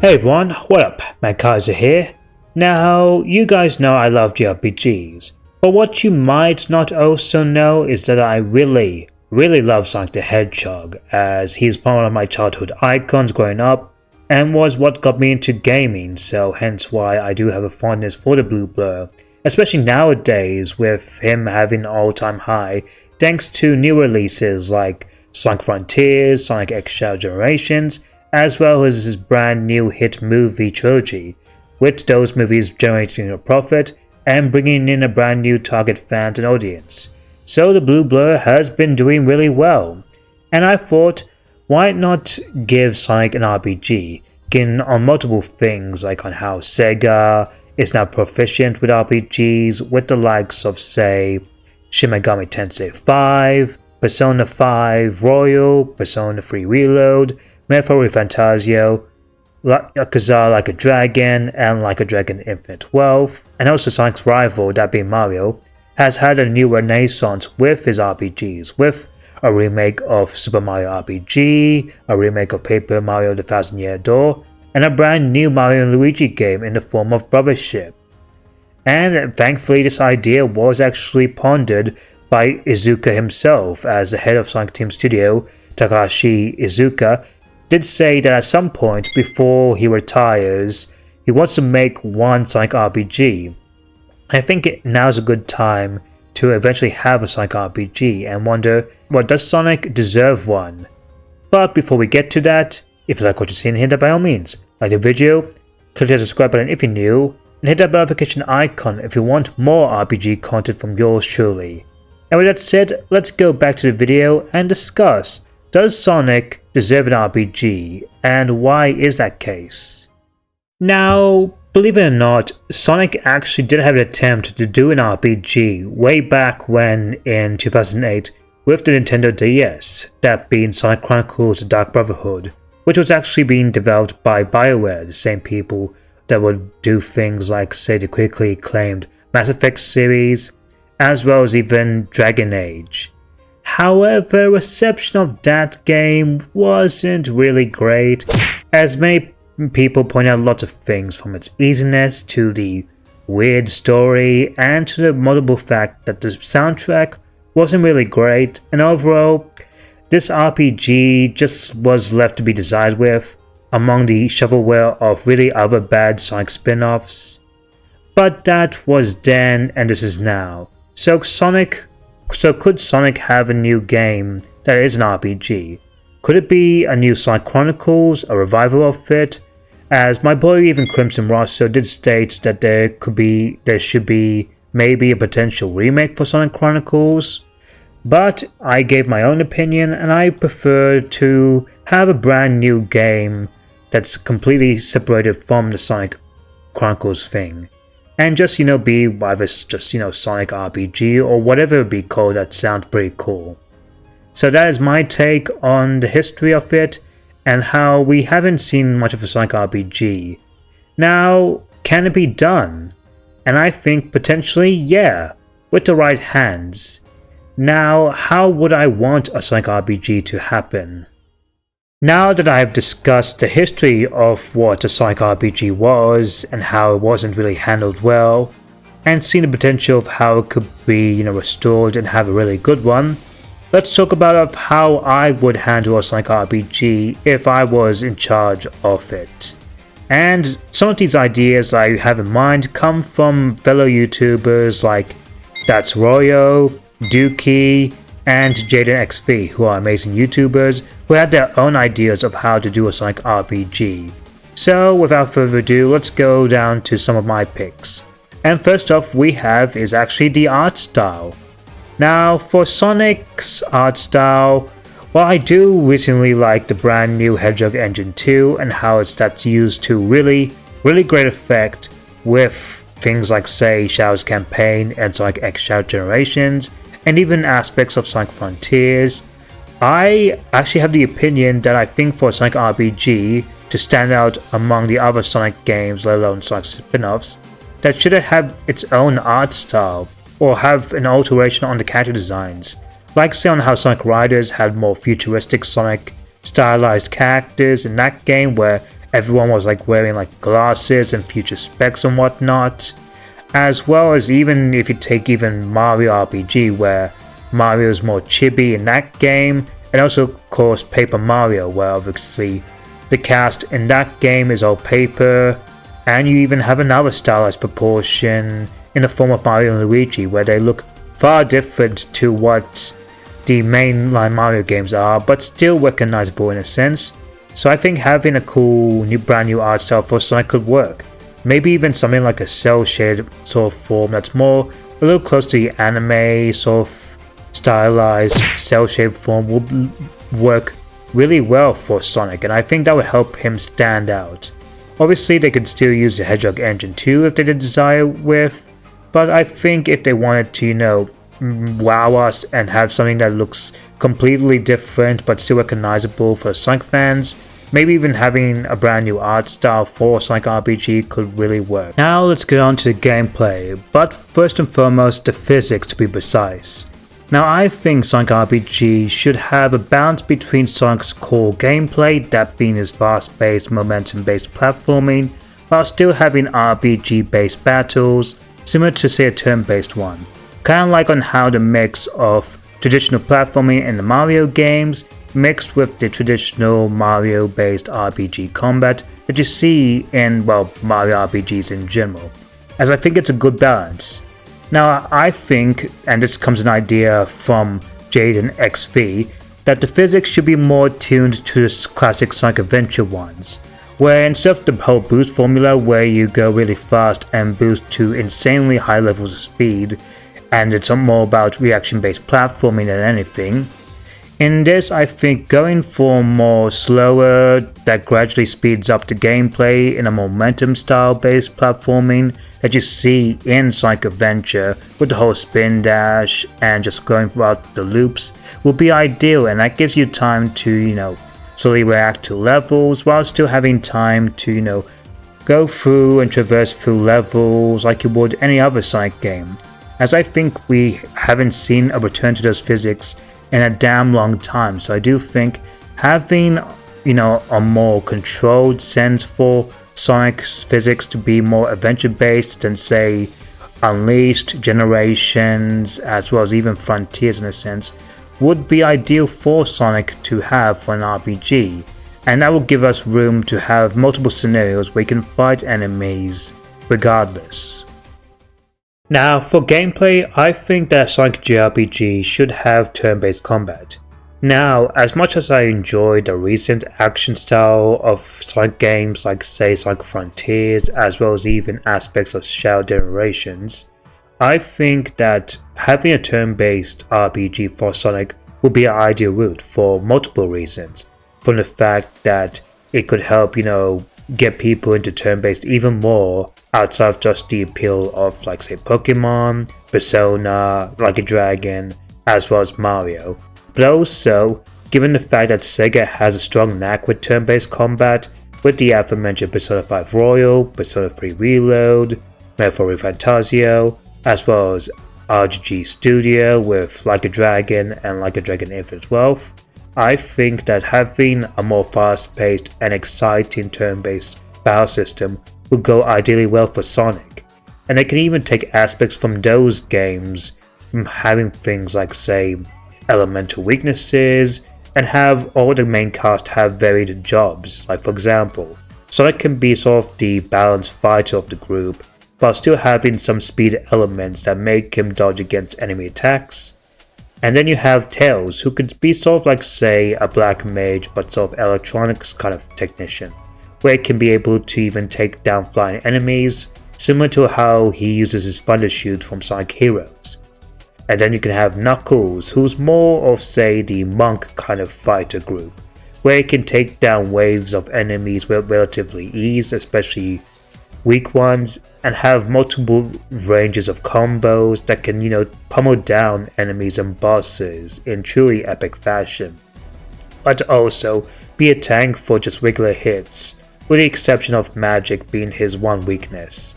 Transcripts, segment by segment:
Hey everyone, what up? Matt Kaiser here. Now, you guys know I love JRPGs, but what you might not also know is that I really love Sonic the Hedgehog, as he's one of my childhood icons growing up, and was what got me into gaming, so hence why I do have a fondness for the Blue Blur, especially nowadays with him having an all-time high thanks to new releases like Sonic Frontiers, Sonic X Shadow Generations, as well as his brand new hit movie trilogy, with those movies generating a profit and bringing in a brand new target fans and audience. So the Blue Blur has been doing really well, and I thought, why not give Sonic an RPG, given on multiple things like on how Sega is now proficient with RPGs with the likes of say Shin Megami Tensei 5, Persona 5 Royal, Persona 3 Reload, Metroid Fantasio, Yakuza Like a Dragon, and Like a Dragon Infinite Wealth, and also Sonic's rival, that being Mario, has had a new renaissance with his RPGs, with a remake of Super Mario RPG, a remake of Paper Mario The Thousand Year Door, and a brand new Mario & Luigi game in the form of Brothership. And thankfully this idea was actually pondered by Iizuka himself, as the head of Sonic Team Studio, Takashi Iizuka, did say that at some point before he retires, he wants to make one Sonic RPG. I think now's a good time to eventually have a Sonic RPG and wonder, well, does Sonic deserve one? But before we get to that, if you like what you're seeing here, then by all means, like the video, click the subscribe button if you're new, and hit that notification icon if you want more RPG content from yours truly. And with that said, let's go back to the video and discuss, does Sonic deserve an RPG, and why is that case? Now, believe it or not, Sonic actually did have an attempt to do an RPG way back when in 2008 with the Nintendo DS, that being Sonic Chronicles The Dark Brotherhood, which was actually being developed by BioWare, the same people that would do things like say the critically acclaimed Mass Effect series, as well as even Dragon Age. However, reception of that game wasn't really great, as many people point out lots of things from its easiness to the weird story and to the multiple fact that the soundtrack wasn't really great, and overall, this RPG just was left to be desired with among the shovelware of really other bad Sonic spin-offs. But that was then and this is now. So could Sonic have a new game that is an RPG? Could it be a new Sonic Chronicles, a revival of it? As my boy even Crimsonrosso did state that there should be maybe a potential remake for Sonic Chronicles. But I gave my own opinion and I prefer to have a brand new game that's completely separated from the Sonic Chronicles thing. And just, be whether it's just, Sonic RPG or whatever it would be called, that sounds pretty cool. So that is my take on the history of it and how we haven't seen much of a Sonic RPG. Now, can it be done? And I think potentially, yeah, with the right hands. Now, how would I want a Sonic RPG to happen? Now that I have discussed the history of what a Sonic RPG was and how it wasn't really handled well, and seen the potential of how it could be restored and have a really good one, let's talk about how I would handle a Sonic RPG if I was in charge of it. And some of these ideas I have in mind come from fellow YouTubers like That's Royo, Dookie, and JaydenXV, who are amazing YouTubers who had their own ideas of how to do a Sonic RPG. So without further ado, let's go down to some of my picks. And first off we have is actually the art style. Now for Sonic's art style, well, I do recently like the brand new Hedgehog Engine 2 and how that's used to really great effect with things like say Shadow's Campaign and Sonic X Shadow Generations, and even aspects of Sonic Frontiers. I actually have the opinion that I think for a Sonic RPG to stand out among the other Sonic games, let alone Sonic spin-offs, that should have its own art style, or have an alteration on the character designs, like say on how Sonic Riders had more futuristic Sonic stylized characters in that game where everyone was like wearing like glasses and future specs and whatnot. As well as even if you take even Mario RPG, where Mario is more chibi in that game, and also of course Paper Mario, where obviously the cast in that game is all paper, and you even have another stylized proportion in the form of Mario and Luigi, where they look far different to what the mainline Mario games are, but still recognizable in a sense. So I think having a cool brand new art style for Sonic could work. Maybe even something like a cell shaded sort of form that's more a little close to the anime sort of stylized cell shaded form will work really well for Sonic, and I think that would help him stand out. Obviously they could still use the Hedgehog engine too if they did desire with, but I think if they wanted to, wow us and have something that looks completely different but still recognizable for Sonic fans, maybe even having a brand new art style for Sonic RPG could really work. Now let's get on to the gameplay, but first and foremost the physics to be precise. Now I think Sonic RPG should have a balance between Sonic's core gameplay, that being his fast-paced, momentum-based platforming, while still having RPG-based battles, similar to say a turn-based one. Kinda like on how the mix of traditional platforming in the Mario games mixed with the traditional Mario based RPG combat that you see in, well, Mario RPGs in general, as I think it's a good balance. Now I think, and this comes an idea from JaydenXV, that the physics should be more tuned to the classic Sonic Adventure ones, where instead of the whole boost formula where you go really fast and boost to insanely high levels of speed, and it's more about reaction based platforming than anything. In this, I think going for more slower that gradually speeds up the gameplay in a momentum style based platforming that you see in Sonic Adventure with the whole spin dash and just going throughout the loops will be ideal, and that gives you time to, slowly react to levels while still having time to, go through and traverse through levels like you would any other Sonic game, as I think we haven't seen a return to those physics in a damn long time. So I do think having, a more controlled sense for Sonic's physics to be more adventure based than say Unleashed, Generations, as well as even Frontiers in a sense, would be ideal for Sonic to have for an RPG, and that will give us room to have multiple scenarios where you can fight enemies regardless. Now for gameplay, I think that Sonic JRPG should have turn-based combat. Now, as much as I enjoy the recent action style of Sonic games like say Sonic Frontiers, as well as even aspects of Shadow Generations, I think that having a turn-based RPG for Sonic would be an ideal route for multiple reasons. From the fact that it could help, get people into turn-based even more outside of just the appeal of like say Pokemon, Persona, Like a Dragon, as well as Mario. But also, given the fact that Sega has a strong knack with turn-based combat, with the aforementioned Persona 5 Royal, Persona 3 Reload, Metroid Fantasio, as well as RGG Studio with Like a Dragon and Like a Dragon Infinite Wealth, I think that having a more fast-paced and exciting turn-based battle system would go ideally well for Sonic, and they can even take aspects from those games, from having things like say elemental weaknesses, and have all the main cast have varied jobs. Like for example, Sonic can be sort of the balanced fighter of the group, while still having some speed elements that make him dodge against enemy attacks. And then you have Tails, who could be sort of like say a black mage but sort of electronics kind of technician, where he can be able to even take down flying enemies, similar to how he uses his Thunder Shoot from Sonic Heroes. And then you can have Knuckles, who's more of say the monk kind of fighter group, where he can take down waves of enemies with relatively ease, especially weak ones, and have multiple ranges of combos that can, pummel down enemies and bosses in truly epic fashion. But also be a tank for just regular hits, with the exception of magic being his one weakness.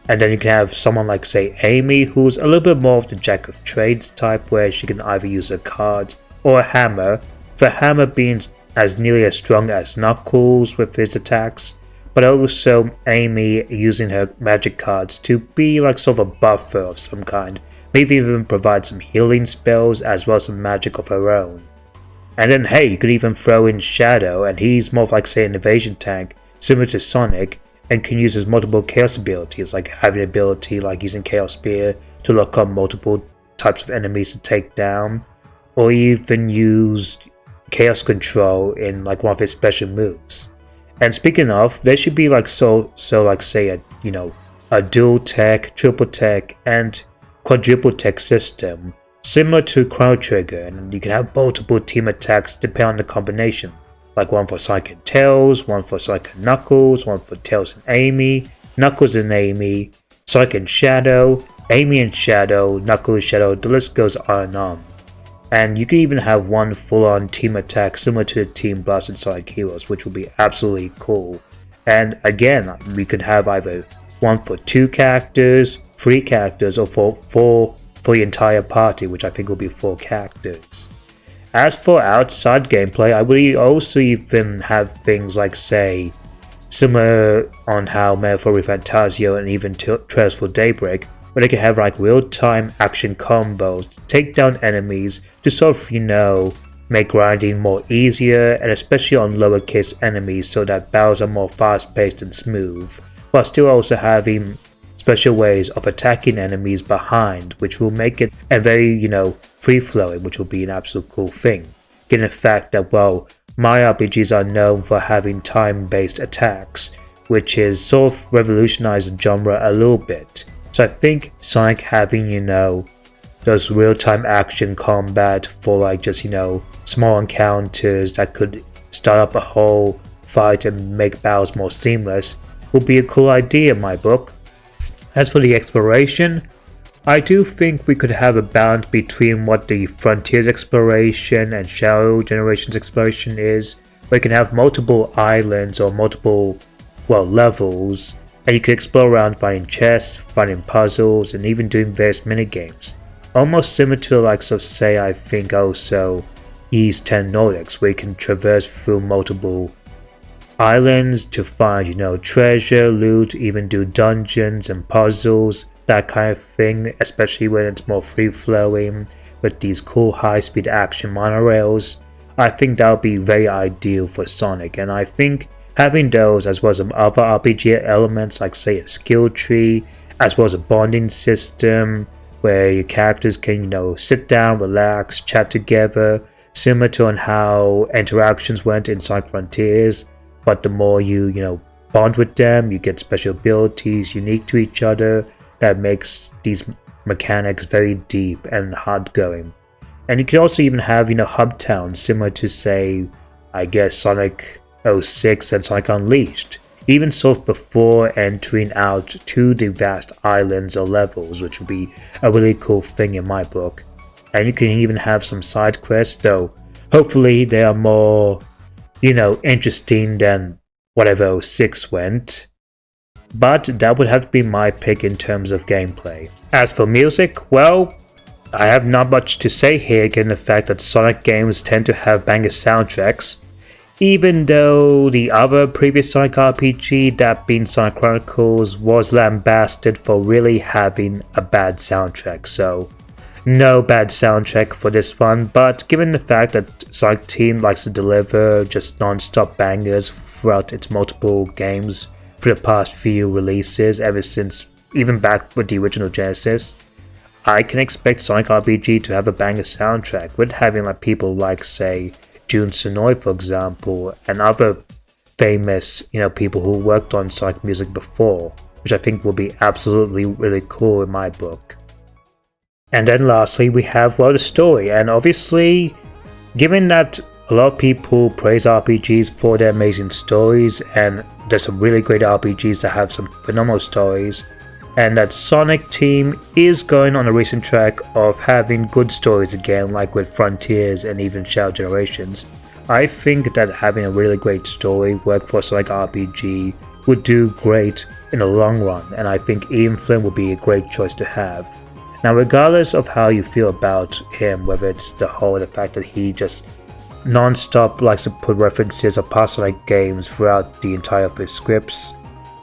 And then you can have someone like say Amy, who's a little bit more of the jack of trades type, where she can either use a card or a hammer, the hammer being as nearly as strong as Knuckles with his attacks, but also Amy using her magic cards to be like sort of a buffer of some kind, maybe even provide some healing spells as well as some magic of her own. And then hey, you could even throw in Shadow, and he's more of like say an evasion tank, similar to Sonic, and can use his multiple chaos abilities, like having the ability like using Chaos Spear to lock on multiple types of enemies to take down, or even use Chaos Control in like one of his special moves. And speaking of, there should be like so like say a dual tech, triple tech, and quadruple tech system similar to Chrono Trigger, and you can have multiple team attacks depending on the combination, like one for Sonic and Tails, one for Sonic and Knuckles, one for Tails and Amy, Knuckles and Amy, Sonic and Shadow, Amy and Shadow, Knuckles, Shadow, the list goes on and on. And you can even have one full-on team attack similar to the Team Blast and Sonic Heroes, which would be absolutely cool. And again, we could have either one for 2 characters, 3 characters, or for the entire party, which I think will be 4 characters. As for outside gameplay, I would also even have things like, say, similar on how Metaphor with Fantasio and even Trails for Daybreak, where they can have like real-time action combos to take down enemies to sort of, make grinding more easier, and especially on lowercase enemies so that battles are more fast-paced and smooth, while still also having special ways of attacking enemies behind, which will make it a very, free-flowing, which will be an absolute cool thing. Given the fact that, well, my RPGs are known for having time-based attacks, which is sort of revolutionized the genre a little bit. So I think Sonic having, those real-time action combat for like just, small encounters that could start up a whole fight and make battles more seamless would be a cool idea in my book. As for the exploration, I do think we could have a balance between what the Frontiers exploration and Shadow Generations exploration is, where you can have multiple islands or multiple, levels, and you can explore around finding chests, finding puzzles, and even doing various minigames. Almost similar to the likes of, say, I think also Ys 10 Nordics, where you can traverse through multiple islands to find, treasure, loot, even do dungeons and puzzles, that kind of thing, especially when it's more free-flowing with these cool high-speed action monorails. I think that would be very ideal for Sonic, and I think having those as well as some other RPG elements like say a skill tree, as well as a bonding system where your characters can, sit down, relax, chat together, similar to on how interactions went in Sonic Frontiers, but the more you, bond with them, you get special abilities unique to each other that makes these mechanics very deep and hard going. And you can also even have, hub towns similar to say, I guess Sonic 06 and Sonic Unleashed, even sort of before entering out to the vast islands or levels, which would be a really cool thing in my book. And you can even have some side quests, though hopefully they are more, interesting than whatever 06 went. But that would have to be my pick in terms of gameplay. As for music, well, I have not much to say here given the fact that Sonic games tend to have banger soundtracks, even though the other previous Sonic RPG, that being Sonic Chronicles, was lambasted for really having a bad soundtrack, so no bad soundtrack for this one. But given the fact that Sonic Team likes to deliver just non-stop bangers throughout its multiple games for the past few releases, ever since even back with the original Genesis, I can expect Sonic RPG to have a banger soundtrack, with having like people like, say, Jun Senoue, for example, and other famous, people who worked on Sonic music before, which I think will be absolutely really cool in my book. And then lastly, we have, the story, and obviously, given that a lot of people praise RPGs for their amazing stories, and there's some really great RPGs that have some phenomenal stories, and that Sonic Team is going on a recent track of having good stories again, like with Frontiers and even Shadow Generations, I think that having a really great story work for Sonic RPG would do great in the long run, and I think Ian Flynn would be a great choice to have. Now, regardless of how you feel about him, whether it's the fact that he just non-stop likes to put references of past Sonic games throughout the entire of his scripts.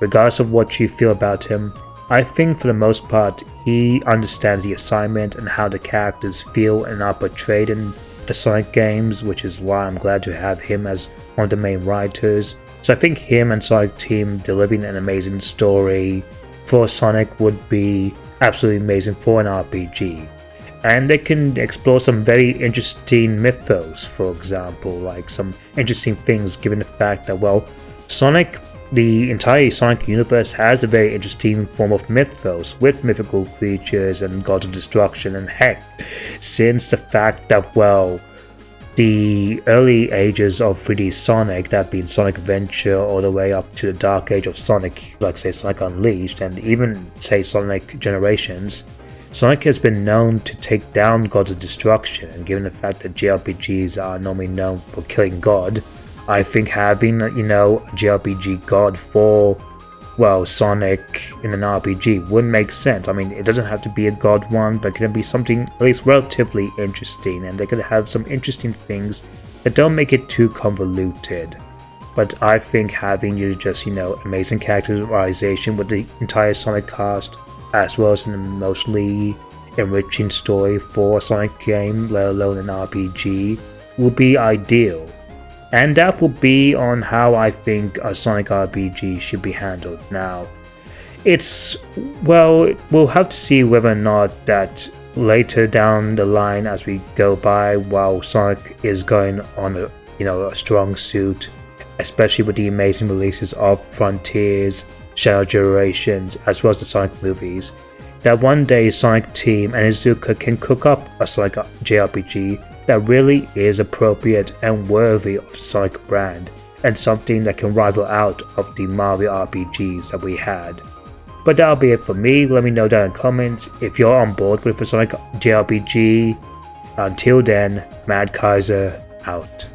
Regardless of what you feel about him, I think for the most part he understands the assignment and how the characters feel and are portrayed in the Sonic games, which is why I'm glad to have him as one of the main writers. So I think him and Sonic Team delivering an amazing story for Sonic would be absolutely amazing for an RPG. And they can explore some very interesting mythos, for example, like some interesting things given the fact that, well, the entire Sonic universe has a very interesting form of mythos with mythical creatures and gods of destruction, and heck, since the fact that, well, the early ages of 3D Sonic, that being Sonic Adventure all the way up to the dark age of Sonic, like say Sonic Unleashed, and even say Sonic Generations, Sonic has been known to take down gods of destruction, and given the fact that JRPGs are normally known for killing God, I think having, a JRPG god for, well, Sonic in an RPG would make sense. I mean, it doesn't have to be a god one, but it can be something at least relatively interesting, and they could have some interesting things that don't make it too convoluted. But I think having just, amazing characterization with the entire Sonic cast, as well as an emotionally enriching story for a Sonic game, let alone an RPG, would be ideal. And that will be on how I think a Sonic RPG should be handled. Now, we'll have to see whether or not that later down the line as we go by, while Sonic is going on a strong suit, especially with the amazing releases of Frontiers, Shadow Generations, as well as the Sonic movies, that one day Sonic Team and Iizuka can cook up a Sonic JRPG that really is appropriate and worthy of the Sonic brand, and something that can rival out of the Mario RPGs that we had. But that'll be it for me. Let me know down in the comments if you're on board with the Sonic JRPG. Until then, Mad Kaiser out.